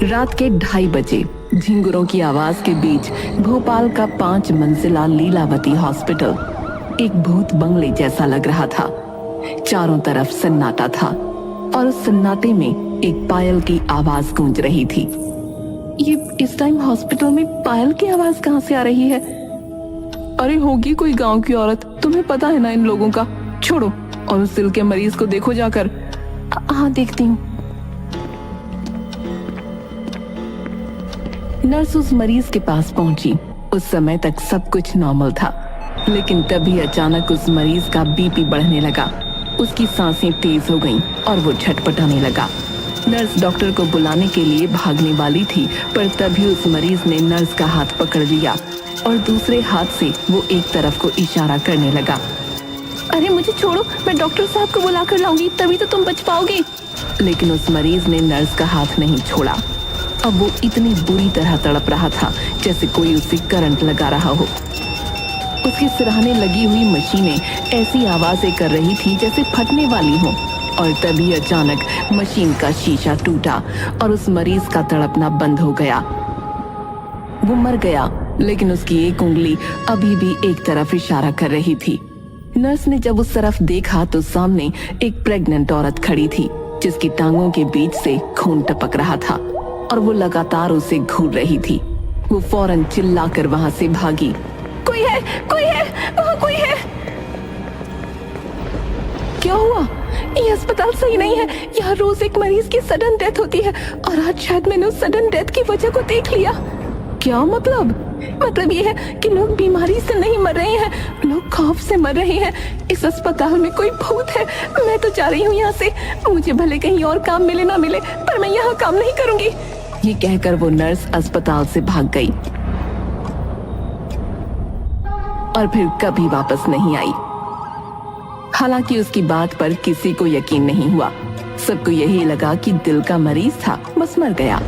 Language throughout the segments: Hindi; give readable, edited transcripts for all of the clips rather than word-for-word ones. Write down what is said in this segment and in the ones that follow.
रात के 2:30 बजे झिंगुरों की आवाज के बीच भोपाल का 5 मंजिला लीलावती हॉस्पिटल एक भूत बंगले जैसा लग रहा था। चारों तरफ सन्नाटा था और उस सन्नाटे में एक पायल की आवाज गूंज रही थी। ये इस टाइम हॉस्पिटल में पायल की आवाज कहाँ से आ रही है? अरे होगी कोई गांव की औरत, तुम्हें पता है ना इन लोगों का। छोड़ो और उस दिल के मरीज को देखो जाकर। हाँ देखती हूँ। नर्स उस मरीज के पास पहुंची। उस समय तक सब कुछ नॉर्मल था, लेकिन तभी अचानक उस मरीज का बीपी बढ़ने लगा। उसकी सांसें तेज हो गईं और वो छटपटाने लगा। नर्स डॉक्टर को बुलाने के लिए भागने वाली थी, पर तभी उस मरीज ने नर्स का हाथ पकड़ लिया और दूसरे हाथ से वो एक तरफ को इशारा करने लगा। अरे मुझे छोड़ो, मैं डॉक्टर साहब को बुला कर लाऊंगी, तभी तो तुम बच पाओगे। लेकिन उस मरीज ने नर्स का हाथ नहीं छोड़ा। अब वो इतनी बुरी तरह तड़प रहा था जैसे कोई उसे करंट लगा रहा हो। उसके सिरहाने लगी हुई मशीनें ऐसी आवाजें कर रही थी जैसे फटने वाली हो। और तभी अचानक मशीन का शीशा टूटा और उस मरीज का तड़पना बंद हो गया। वो मर गया, लेकिन उसकी एक उंगली अभी भी एक तरफ इशारा कर रही थी। नर्स ने जब उस तरफ देखा तो सामने एक प्रेग्नेंट औरत खड़ी थी, जिसकी टांगों के बीच से खून टपक रहा था और वो लगातार उसे घूर रही थी। वो फौरन चिल्लाकर वहां से भागी। कोई है, कोई है, वहाँ कोई है। क्या हुआ? ये अस्पताल सही नहीं है। यहाँ रोज एक मरीज की सडन डेथ होती है और आज शायद मैंने उस सडन डेथ की वजह को देख लिया। क्या मतलब? मतलब ये है कि लोग बीमारी से नहीं मर रहे हैं, लोग खौफ से मर रहे हैं। इस अस्पताल में कोई भूत है। मैं तो जा रही हूँ यहाँ से। मुझे भले कहीं और काम मिले ना मिले, पर मैं यहाँ काम नहीं करूंगी। ये कहकर वो नर्स अस्पताल से भाग गई और फिर कभी वापस नहीं आई। हालांकि उसकी बात पर किसी को यकीन नहीं हुआ। सबको यही लगा कि दिल का मरीज था, बस मर गया।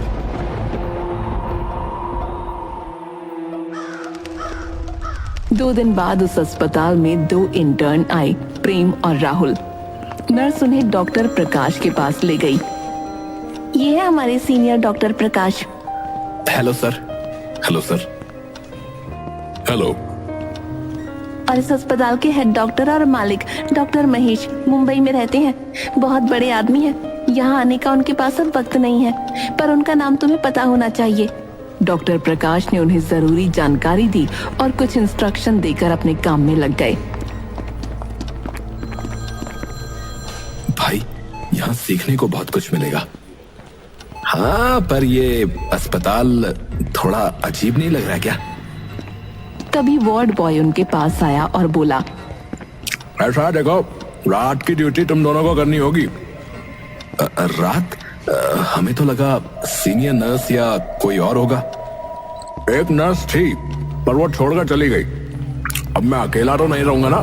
दो दिन बाद उस अस्पताल में 2 इंटर्न आए, प्रेम और राहुल। नर्स उन्हें डॉक्टर प्रकाश के पास ले गई। ये है हमारे senior doctor Prakash. Hello sir. Hello sir. Hello. और इस अस्पताल के हेड डॉक्टर और मालिक डॉक्टर महेश मुंबई में रहते हैं। बहुत बड़े आदमी हैं। यहाँ आने का उनके पास अब वक्त नहीं है, पर उनका नाम तुम्हें पता होना चाहिए। डॉक्टर प्रकाश ने उन्हें जरूरी जानकारी दी और कुछ इंस्ट्रक्शन देकर अपने काम में लग गए। भाई, यहाँ सीखने को बहुत कुछ मिलेगा। हाँ, पर ये अस्पताल थोड़ा अजीब नहीं लग रहा क्या? तभी वार्ड बॉय उनके पास आया और बोला, ऐसा देखो, रात की ड्यूटी तुम दोनों को करनी होगी। रात? हमें तो लगा सीनियर नर्स या कोई और होगा। एक नर्स थी, पर वो छोड़कर चली गई। अब मैं अकेला तो नहीं रहूंगा ना।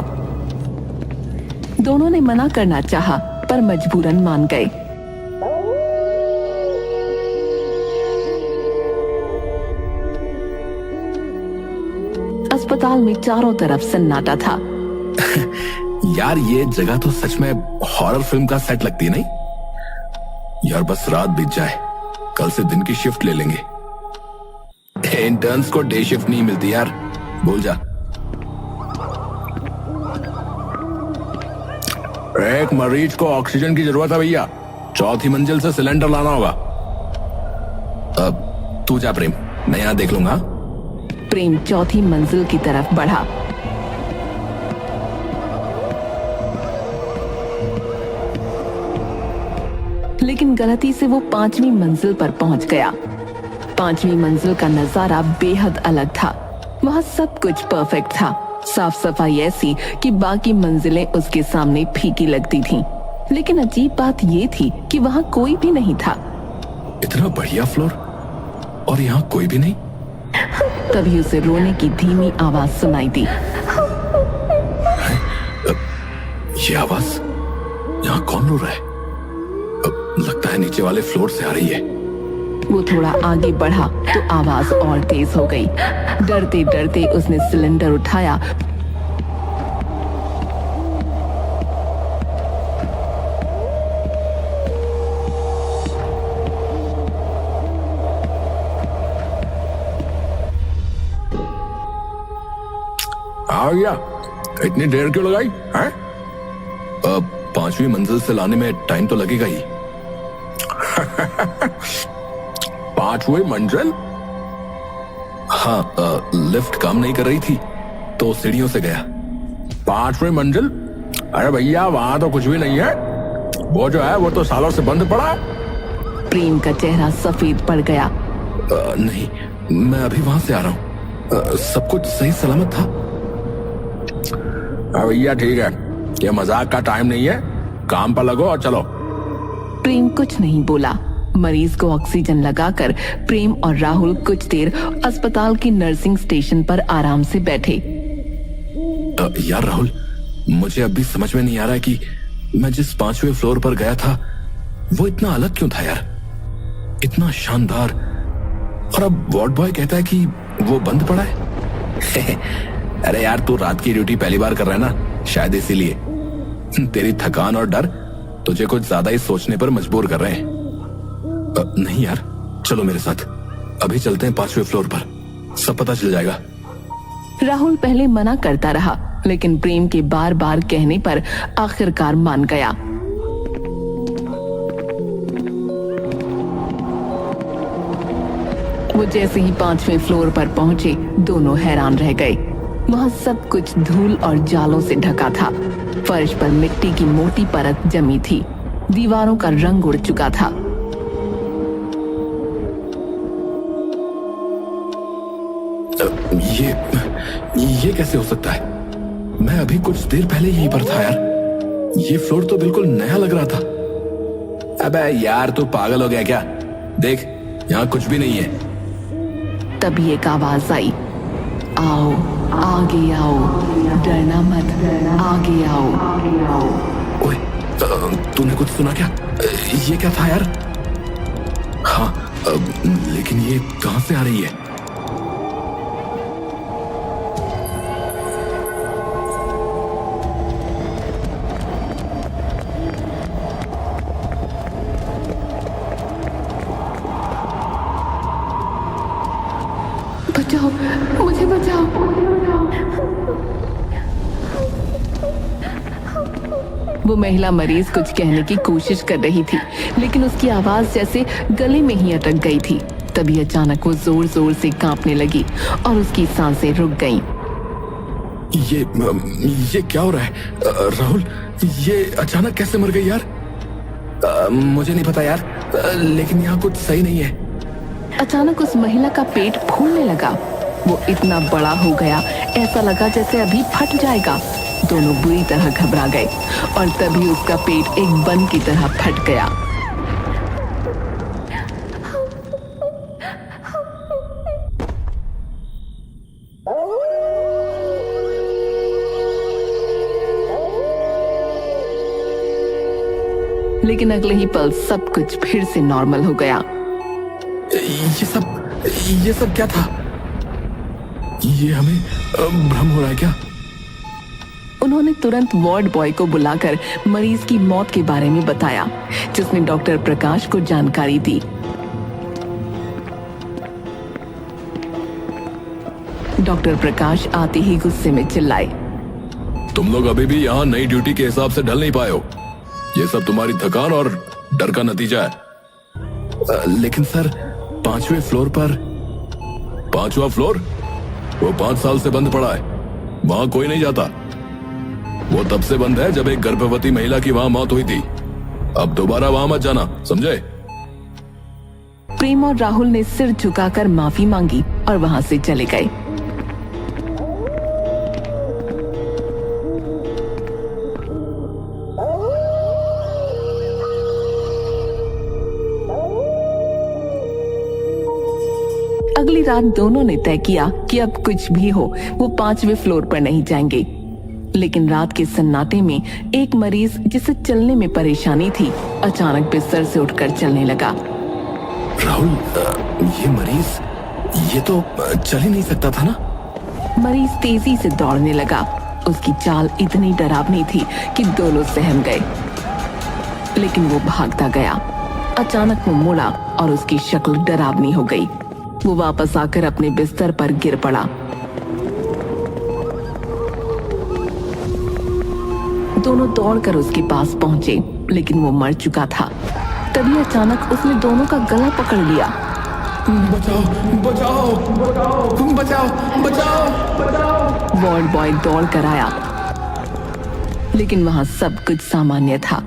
दोनों ने मना करना चाहा, पर मजबूरन मान गए। अस्पताल में चारों तरफ सन्नाटा था। यार, ये जगह तो सच में हॉरर फिल्म का सेट लगती है, नहीं? यार बस रात बीत जाए, कल से दिन की शिफ्ट ले लेंगे। इंटर्न्स को डे शिफ्ट नहीं मिलती यार, भूल जा। एक मरीज को ऑक्सीजन की जरूरत है भैया, 4थी मंजिल से सिलेंडर लाना होगा। अब तू जा प्रेम, मैं यहां देख लूंगा। प्रेम 4थी मंजिल की तरफ बढ़ा। लेकिन गलती से वो 5वीं मंजिल पर पहुंच गया। 5वीं मंजिल का नजारा बेहद अलग था। वहां सब कुछ परफेक्ट था। साफ सफाई ऐसी कि बाकी मंजिलें उसके सामने फीकी लगती थीं। लेकिन अजीब बात ये थी कि वहां कोई भी नहीं था। इतना बढ़िया फ्लोर और यहाँ कोई भी नहीं। तभी उसे रोने की धीमी आवाज सुनाई दी। ये आवाज, यहाँ कौन रो रहा है? लगता है नीचे वाले फ्लोर से आ रही है। वो थोड़ा आगे बढ़ा तो आवाज और तेज हो गई। डरते डरते उसने सिलेंडर उठाया हाँ भैया, इतनी देर क्यों लगाई है? 5वीं मंजिल से लाने में टाइम तो लगेगा ही। 5वीं मंजिल? हाँ, लिफ्ट काम नहीं कर रही थी तो सीढ़ियों से गया। 5वीं मंजिल? अरे भैया, वहां तो कुछ भी नहीं है, वो जो है वो तो सालों से बंद पड़ा है। प्रेम का चेहरा सफेद पड़ गया। नहीं, मैं अभी वहां से आ रहा हूँ, सब कुछ सही सलामत था। भैया ठीक है, ये मजाक का टाइम नहीं है, काम पर लगो और चलो। प्रेम कुछ नहीं बोला। मरीज को ऑक्सीजन लगाकर प्रेम और राहुल कुछ देर अस्पताल की नर्सिंग स्टेशन पर आराम से बैठे। यार राहुल, मुझे अब भी समझ में नहीं आ रहा है कि मैं जिस 5वें फ्लोर पर गया था वो इतना अलग क्यों था यार, इतना शानदार, और अब वार्ड बॉय कहता है कि वो बंद पड़ा है। अरे यार, तू रात की ड्यूटी पहली बार कर रहा है ना, शायद इसीलिए तेरी थकान और डर तुझे कुछ ज्यादा ही सोचने पर मजबूर कर रहे हैं। नहीं यार, चलो मेरे साथ, अभी चलते हैं 5वें फ्लोर पर, सब पता चल जाएगा। राहुल पहले मना करता रहा, लेकिन प्रेम के बार बार कहने पर आखिरकार मान गया। वो जैसे ही 5वें फ्लोर पर पहुंचे, दोनों हैरान रह गए। वहां सब कुछ धूल और जालों से ढका था। फर्श पर मिट्टी की मोटी परत जमी थी, दीवारों का रंग उड़ चुका था। ये कैसे हो सकता है? मैं अभी कुछ देर पहले यहीं पर था यार, ये फ्लोर तो बिल्कुल नया लग रहा था। अबे यार, तू पागल हो गया क्या? देख, यहाँ कुछ भी नहीं है। तभी एक आवाज आई, आओ आगे आओ, डरना मत, आगे आओ। ओए, तूने कुछ सुना क्या? ये क्या था यार? हाँ, लेकिन ये कहां से आ रही है? बचाओ, मुझे बचाओ। वो महिला मरीज कुछ कहने की कोशिश कर रही थी, लेकिन उसकी आवाज जैसे गले में ही अटक गई थी। तभी अचानक वो जोर जोर से कांपने लगी और उसकी सांसें रुक गईं। ये क्या हो रहा है? राहुल, ये अचानक कैसे मर गई यार? मुझे नहीं पता यार, लेकिन यहाँ कुछ सही नहीं है। अचानक उस महिला का पेट फूलने लगा। वो इतना बड़ा हो गया, ऐसा लगा जैसे अभी फट जाएगा। दोनों बुरी तरह घबरा गए और तभी उसका पेट एक बन की तरह फट गया। लेकिन अगले ही पल सब कुछ फिर से नॉर्मल हो गया। ये सब क्या था? ये हमें भ्रम हो रहा है क्या? उन्होंने तुरंत वार्ड बॉय को बुलाकर मरीज की मौत के बारे में बताया, जिसने डॉक्टर प्रकाश को जानकारी दी। डॉक्टर प्रकाश आते ही गुस्से में चिल्लाए, तुम लोग अभी भी यहाँ नई ड्यूटी के हिसाब से ढल नहीं पाए हो। ये सब तुम्हारी थकान और डर का नतीजा है। लेकिन सर, 5वें फ्लोर पर। 5वां फ्लोर? वो 5 साल से बंद पड़ा है, वहां कोई नहीं जाता। वो तब से बंद है जब एक गर्भवती महिला की वहां मौत हुई थी। अब दोबारा वहां मत जाना, समझे? प्रेम और राहुल ने सिर झुकाकर माफी मांगी और वहां से चले गए। अगली रात दोनों ने तय किया कि अब कुछ भी हो, वो 5वें फ्लोर पर नहीं जाएंगे। लेकिन रात के सन्नाटे में एक मरीज जिसे चलने में परेशानी थी, अचानक बिस्तर से उठकर चलने लगा। राहुल, ये मरीज, ये तो चल ही नहीं सकता था ना? मरीज तेजी से दौड़ने लगा। उसकी चाल इतनी डरावनी थी कि दोनों सहम गए। लेकिन वो भागता गया। अचानक वो मुड़ा और उसकी शक्ल डरावनी हो गई। वो वापस आकर अपने बिस्तर पर गिर पड़ा। दोनों दौड़कर उसके पास पहुंचे, लेकिन वो मर चुका था। तभी अचानक उसने दोनों का गला पकड़ लिया। बचाओ बचाओ बचाओ बचाओ बचाओ। वार्ड बॉय दौड़ कर आया, लेकिन वहां सब कुछ सामान्य था।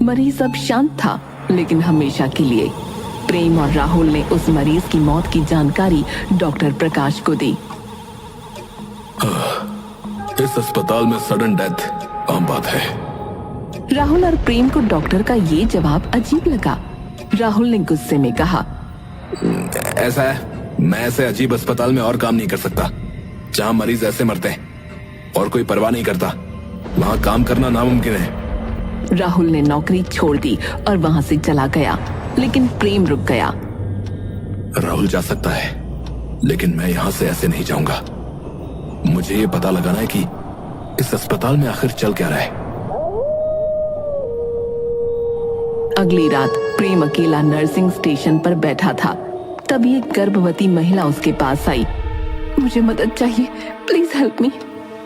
मरीज अब शांत था, लेकिन हमेशा के लिए। प्रेम और राहुल ने उस मरीज की मौत की जानकारी डॉक्टर प्रकाश को दी। इस अस्पताल में सडन डेथ आम बात है। राहुल और प्रेम को डॉक्टर का ये जवाब अजीब लगा। राहुल ने गुस्से में कहा, ऐसा है, मैं ऐसे अजीब अस्पताल में और काम नहीं कर सकता जहां मरीज ऐसे मरते हैं और कोई परवाह नहीं करता। वहां काम करना नामुमकिन है। राहुल ने नौकरी छोड़ दी और वहां से चला गया, लेकिन प्रेम रुक गया। राहुल जा सकता है, लेकिन मैं यहां से ऐसे नहीं जाऊंगा। मुझे ये पता लगाना है कि इस अस्पताल में आखिर चल क्या रहा है। अगली रात प्रेम अकेला नर्सिंग स्टेशन पर बैठा था। तभी एक गर्भवती महिला उसके पास आई। मुझे मदद चाहिए, प्लीज हेल्प मी।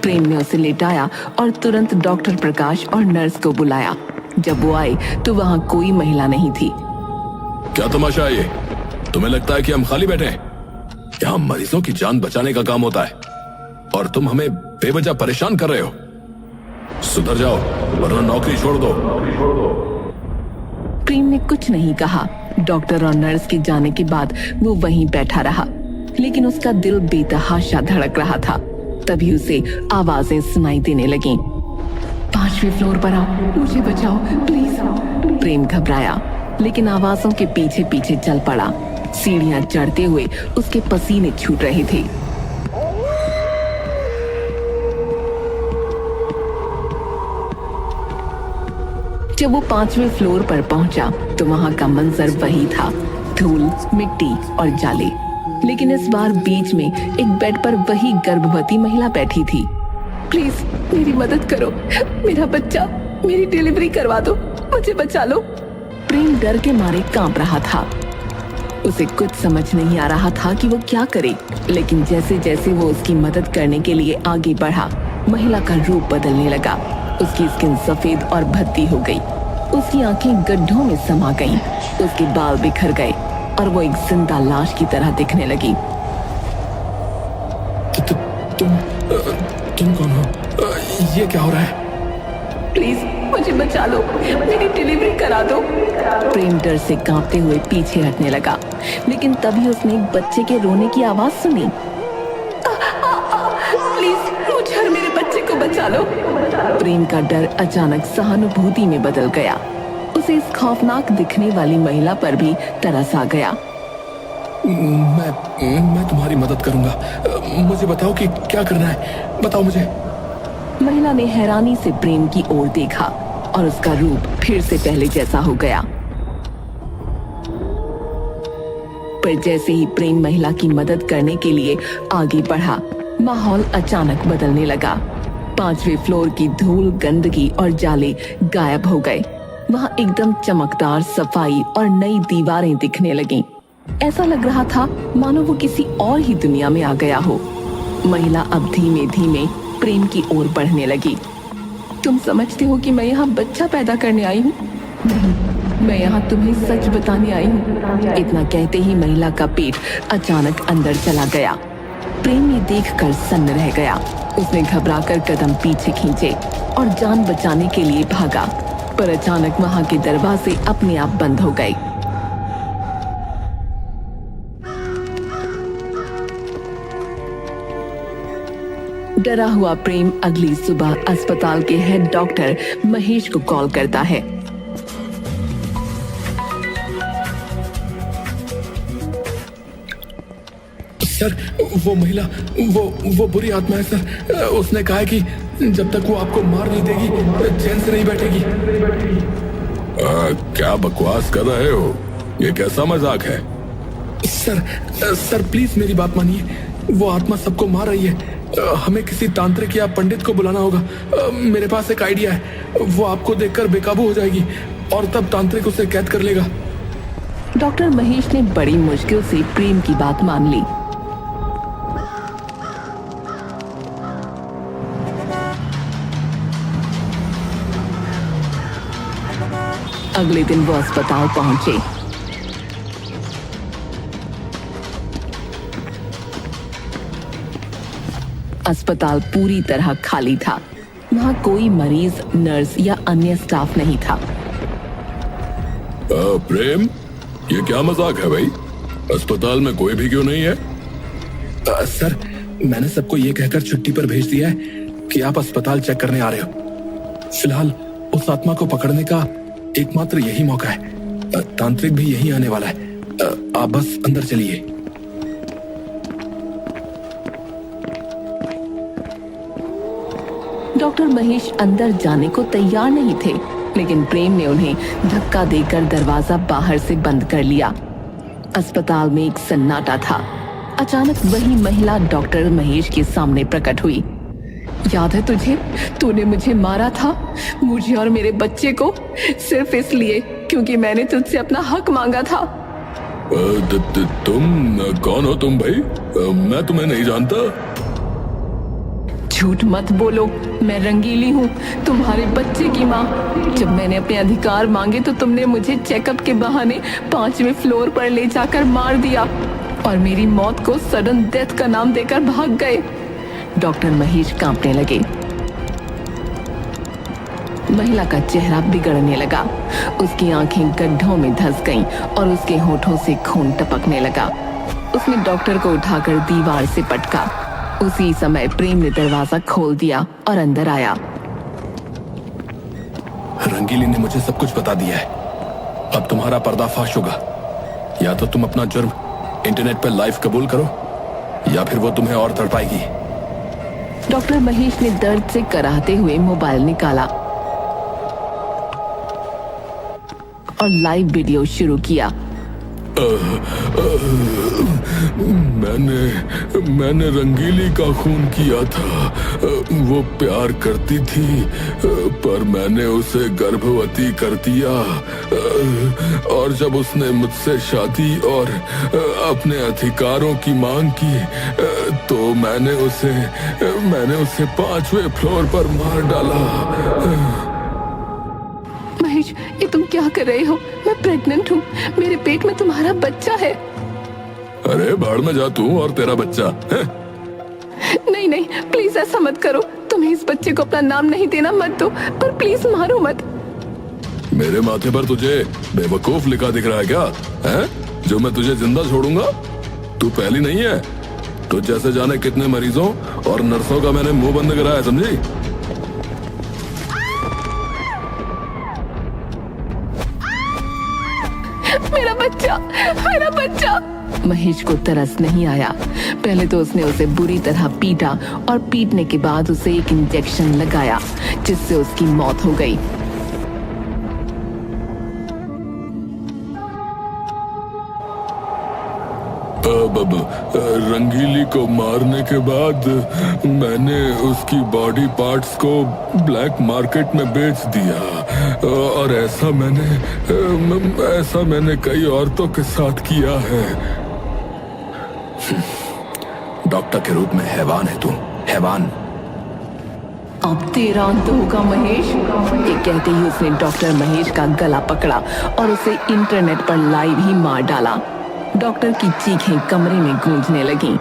प्रेम ने उसे लेटाया और तुरंत डॉक्टर प्रकाश और नर्स को बुलाया। जब वो आए तो वहां कोई महिला नहीं थी। क्या तमाशा है ये? तुम्हें लगता है कि हम खाली बैठे हैं? यहाँ मरीजों की जान बचाने का काम होता है और तुम हमें बेवजह परेशान कर रहे हो। सुधर जाओ वरना नौकरी छोड़ दो। प्रेम ने कुछ नहीं कहा। डॉक्टर और नर्स के जाने के बाद वो वहीं बैठा रहा, लेकिन उसका दिल बेतहाशा धड़क रहा था। तभी उसे आवाजें सुनाई देने लगीं। 5वें फ्लोर पर आओ, मुझे बचाओ प्लीज। प्रेम घबराया, लेकिन आवाजों के पीछे पीछे चल पड़ा। सीढ़ियां चढ़ते हुए उसके पसीने छूट रहे थे। जब वो 5वें फ्लोर पर पहुंचा तो वहां का मंजर वही था, धूल, मिट्टी और जाले। लेकिन इस बार बीच में एक बेड पर वही गर्भवती महिला बैठी थी। प्लीज मेरी मदद करो, मेरा बच्चा, मेरी डिलीवरी करवा दो, मुझे बचा लो। प्रेम डर के मारे कांप रहा था। उसे कुछ समझ नहीं आ रहा था कि वो क्या करे, लेकिन जैसे जैसे वो उसकी मदद करने के लिए आगे बढ़ा, महिला का रूप बदलने लगा। उसकी स्किन सफेद और भद्दी हो गई, उसकी आंखें गड्ढों में समा गईं, उसके बाल बिखर गए और वो एक जिंदा लाश की तरह दिखने लगी। तुम कौन हो? ये क्या हो रहा है? प्लीज मुझे बचा लो, मेरी डिलीवरी करा दो। प्रेम डर से कांपते हुए पीछे हटने लगा, लेकिन तभी उसने एक बच्चे के रोने की आवाज सुनी। प्लीज मुझे और मेरे बच्चे को बचा लो। प्रेम का डर अचानक सहानुभूति में बदल गया। उसे इस खौफनाक दिखने वाली महिला पर भी तरस आ गया। मैं तुम्हारी मदद करूंगा। मुझे बताओ कि क्या करना है, बताओ मुझे। महिला ने हैरानी से प्रेम की ओर देखा और उसका रूप फिर से पहले जैसा हो गया। पर जैसे ही प्रेम महिला की मदद करने के लिए आगे बढ़ा, माहौल अचानक बदलने लगा। 5वें फ्लोर की धूल, गंदगी और जाले गायब हो गए। वहां एकदम चमकदार सफाई और नई दीवारें दिखने लगीं। ऐसा लग रहा था मानो वो किसी और ही दुनिया में आ गया हो। महिला अब धीमे धीमे प्रेम की ओर बढ़ने लगी। तुम समझते हो कि मैं यहाँ बच्चा पैदा करने आई हूँ? नहीं, मैं यहाँ तुम्हें सच बताने आई हूँ। इतना कहते ही महिला का पेट अचानक अंदर चला गया। प्रेम ये देखकर सन्न रह गया। उसने घबराकर कदम पीछे खींचे और जान बचाने के लिए भागा, पर अचानक वहां के दरवाजे अपने आप बंद हो गए। डरा हुआ प्रेम अगली सुबह अस्पताल के हेड डॉक्टर महेश को कॉल करता है। सर, वो महिला, वो बुरी आत्मा है सर। उसने कहा है कि जब तक वो आपको मार नहीं देगी चैन से नहीं बैठेगी। क्या बकवास कर रहे हो? ये कैसा मजाक है? सर प्लीज मेरी बात मानिए। वो आत्मा सबको मार रही है। हमें किसी तांत्रिक या पंडित को बुलाना होगा। मेरे पास एक आइडिया है। वो आपको देखकर बेकाबू हो जाएगी और तब तांत्रिक उसे कैद कर लेगा। डॉक्टर महेश ने बड़ी मुश्किल से प्रेम की बात मान ली। अगले दिन वो अस्पताल पहुंचे। अस्पताल पूरी तरह खाली था। वहां कोई मरीज, नर्स या अन्य स्टाफ नहीं था। प्रेम, ये क्या मजाक है भाई? अस्पताल में कोई भी क्यों नहीं है? सर, मैंने सबको ये कहकर छुट्टी पर भेज दिया है कि आप अस्पताल चेक करने आ रहे हो। फिलहाल उस आत्मा को पकड़ने का एकमात्र यही मौका है। तांत्रिक भी यही आने वाला है। आप बस अंदर चलिए। डॉक्टर महेश अंदर जाने को तैयार नहीं थे, लेकिन प्रेम ने उन्हें धक्का देकर दरवाजा बाहर से बंद कर लिया। अस्पताल में एक सन्नाटा था। अचानक वही महिला डॉक्टर महेश के सामने प्रकट हुई। याद है तुझे? तूने मुझे मारा था, मुझे और मेरे बच्चे को, सिर्फ इसलिए क्योंकि मैंने तुझसे अपना हक मांगा था। तुम कौन हो तुम भाई? मैं तुम्हें नहीं जानता। झूठ मत बोलो, मैं रंगीली हूँ, तुम्हारे बच्चे की माँ। जब मैंने अपने अधिकार मांगे तो तुमने मुझे चेकअप के बहाने 5वें फ्लोर पर ले जाकर मार दिया और मेरी मौत को सडन डेथ का नाम देकर भाग गए। डॉक्टर महेश कांपने लगे। महिला का चेहरा बिगड़ने लगा। उसकी आंखें गड्ढों में धंस गईं और उसके होठों से खून टपकने लगा। उसने डॉक्टर को उठाकर दीवार से पटका। उसी समय प्रेम ने दरवाजा खोल दिया और अंदर आया। रंगीली ने मुझे सब कुछ बता दिया है। अब तुम्हारा पर्दाफाश होगा। या तो तुम अपना जुर्म इंटरनेट पर लाइव कबूल करो, या फिर वो तुम्हें और तड़पाएगी। डॉक्टर महेश ने दर्द से कराहते हुए मोबाइल निकाला और लाइव वीडियो शुरू किया। मैंने रंगीली का खून किया था। वो प्यार करती थी, पर मैंने उसे गर्भवती कर दिया। और जब उसने मुझसे शादी और अपने अधिकारों की मांग की, तो मैंने उसे 5वें फ्लोर पर मार डाला। महेश, ये तुम क्या कर रहे हो? मैं प्रेग्नेंट हूँ, मेरे पेट में तुम्हारा बच्चा है। अरे भाड़ में जा तू और तेरा बच्चा है? नहीं नहीं, प्लीज ऐसा मत करो। तुम्हें इस बच्चे को अपना नाम नहीं देना मत दो, पर प्लीज मारो मत। मेरे माथे पर तुझे बेवकूफ लिखा दिख रहा है क्या? है जो मैं तुझे जिंदा छोड़ूंगा? तू पहली नहीं है। तो जैसे जाने कितने मरीजों और नर्सों का मैंने मुंह बंद कराया, समझी? मेरा बच्चा, मेरा बच्चा। महेश को तरस नहीं आया। पहले तो उसने उसे बुरी तरह पीटा और पीटने के बाद उसे एक इंजेक्शन लगाया, जिससे उसकी मौत हो गई। रंगीली को मारने के बाद मैंने उसकी बॉडी पार्ट्स को ब्लैक मार्केट में बेच दिया, और ऐसा मैंने कई औरतों के साथ किया है। डॉक्टर के रूप में हैवान है तू, हैवान। अब तेरा अंत होगा महेश। ये कहते ही उसने डॉक्टर महेश का गला पकड़ा और उसे इंटरनेट पर लाइव ही मार डाला। डॉक्टर की चीखें कमरे में गूंजने लगीं।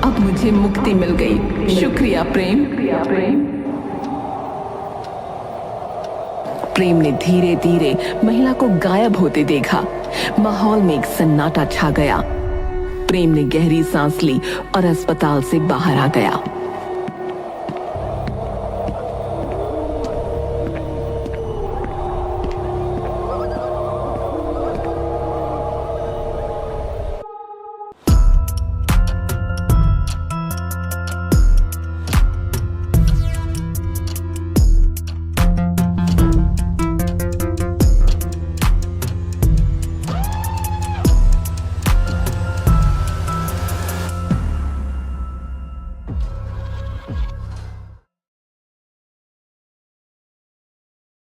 अब मुझे मुक्ति मिल गई, शुक्रिया प्रेम। प्रेम ने धीरे धीरे महिला को गायब होते देखा। माहौल में एक सन्नाटा छा गया। प्रेम ने गहरी सांस ली और अस्पताल से बाहर आ गया।